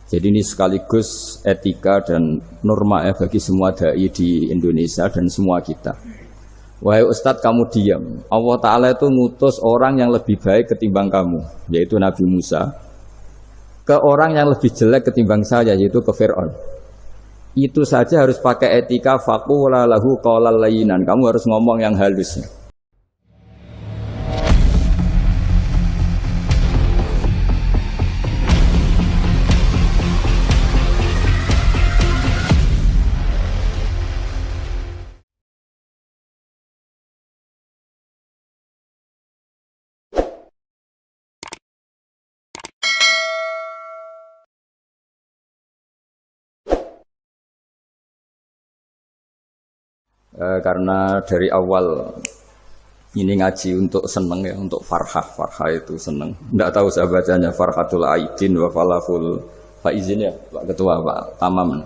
Jadi ini sekaligus etika dan norma bagi semua dai di Indonesia dan semua kita. Wahai Ustadz, kamu diam. Allah Ta'ala itu ngutus orang yang lebih baik ketimbang kamu, yaitu Nabi Musa, ke orang yang lebih jelek ketimbang saya, yaitu ke Fir'aun. Itu saja harus pakai etika, faqula lahu qawlan layyinan. Kamu harus ngomong yang halus. Karena dari awal ini ngaji untuk seneng ya, untuk farhah itu seneng. Tidak tahu saya bacanya farhatul aidin wa falahul faizin ya, Pak Ketua, Pak Tamam.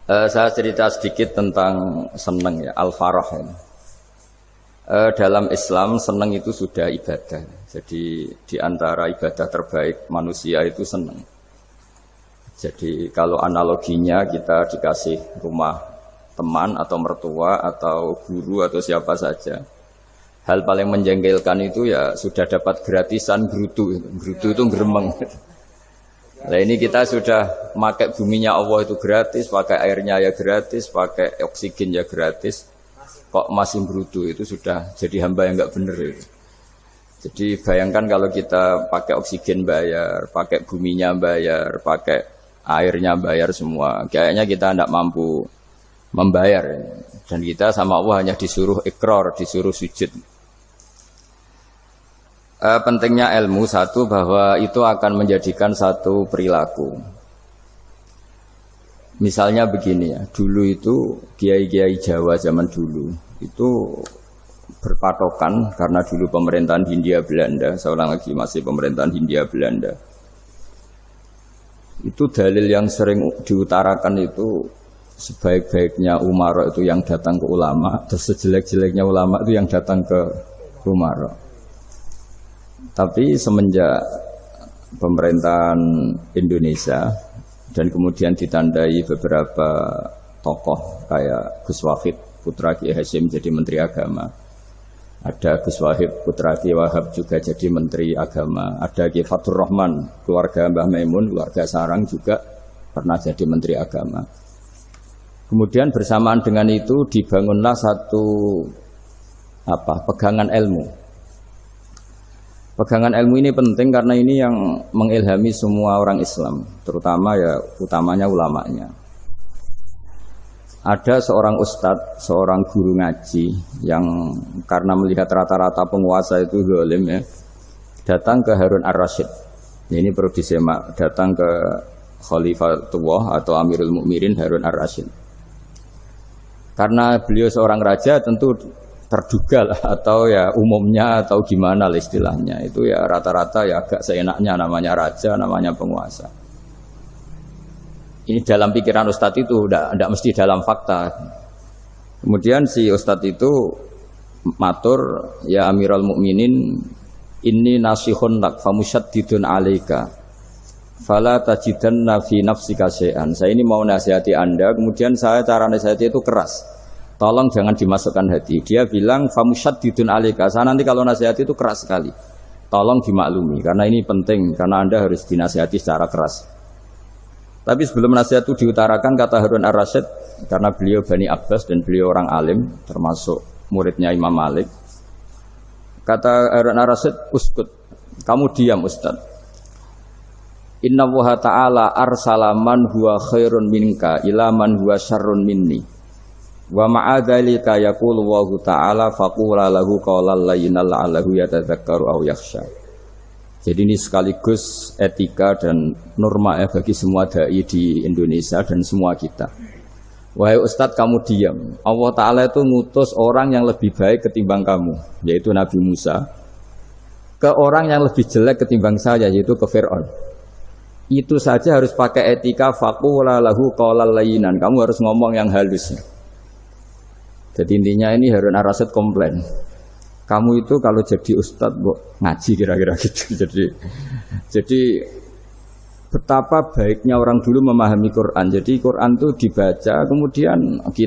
Saya cerita sedikit tentang seneng ya, al-farah ya. Dalam Islam seneng itu sudah ibadah. Jadi di antara ibadah terbaik manusia itu seneng. Jadi kalau analoginya kita dikasih rumah teman atau mertua atau guru atau siapa saja, hal paling menjengkelkan itu ya sudah dapat gratisan gerutu itu geremeng. Nah ini kita sudah pakai buminya Allah itu gratis, pakai airnya ya gratis, pakai oksigen ya gratis, kok masih gerutu, itu sudah jadi hamba yang nggak bener itu. Jadi bayangkan kalau kita pakai oksigen bayar, pakai buminya bayar, pakai airnya bayar semua, kayaknya kita tidak mampu membayar, dan kita sama Allah hanya disuruh ikrar, disuruh sujud. Pentingnya ilmu satu, bahwa itu akan menjadikan satu perilaku. Misalnya begini ya, dulu itu kiai-kiai Jawa zaman dulu itu berpatokan, karena dulu pemerintahan Hindia Belanda, seorang lagi masih pemerintahan Hindia Belanda, itu dalil yang sering diutarakan itu sebaik-baiknya umara itu yang datang ke ulama, terus sejelek-jeleknya ulama itu yang datang ke umara. Tapi semenjak pemerintahan Indonesia dan kemudian ditandai beberapa tokoh kayak Gus Wahid putra Kiai Hasyim jadi Menteri Agama, ada Gus Wahid putra Kiai Wahab juga jadi Menteri Agama, ada Kiai Fathur Rahman keluarga Mbah Maimun, keluarga Sarang juga pernah jadi Menteri Agama. Kemudian bersamaan dengan itu dibangunlah satu pegangan ilmu. Pegangan ilmu ini penting karena ini yang mengilhami semua orang Islam, terutama ya utamanya ulamanya. Ada seorang ustadz, seorang guru ngaji yang karena melihat rata-rata penguasa itu zalim ya, datang ke Harun ar-Rasyid. Ini perlu disemak, datang ke Khalifatullah atau Amirul Mukminin Harun ar-Rasyid. Karena beliau seorang raja, tentu terduga lah, atau ya umumnya atau gimana lah istilahnya, itu ya rata-rata ya agak seenaknya, namanya raja, namanya penguasa. Ini dalam pikiran ustadz itu, tidak mesti dalam fakta. Kemudian si ustadz itu matur, ya Amirul Mukminin, inni nasihun lak famusyaddidun alaika fala tajidanna fi nafsika syai'an. Saya ini mau nasihati Anda, kemudian saya cara nasihati itu keras. Tolong jangan dimasukkan hati. Dia bilang famusyaddidun alaika. Saya nanti kalau nasihati itu keras sekali. Tolong dimaklumi karena ini penting, karena Anda harus dinasihati secara keras. Tapi sebelum nasihat itu diutarakan, kata Harun ar-Rasyid, karena beliau Bani Abbas dan beliau orang alim, termasuk muridnya Imam Malik. Kata Harun ar-Rasyid, uskut, kamu diam Ustaz. Inna Allaha ta'ala arsala man huwa khairun minka ila man huwa syarrun minni wa ma'adzalika yaqulu Allahu ta'ala faqula lahu qawlan layyinan la'allahu yatadzakkaru aw yakhsha. Jadi ini sekaligus etika dan norma bagi semua dai di Indonesia dan semua kita. Wahai Ustadz, kamu diam. Allah Ta'ala itu ngutus orang yang lebih baik ketimbang kamu, yaitu Nabi Musa, ke orang yang lebih jelek ketimbang saya, yaitu ke Fir'aun. Itu saja harus pakai etika, faqula lahu qawlan layyinan. Kamu harus ngomong yang halus. Jadi intinya ini Harun ar-Rasyid komplain. Kamu itu kalau jadi ustadz ngaji kira-kira gitu. Jadi betapa baiknya orang dulu memahami Quran. Jadi Quran itu dibaca, kemudian kita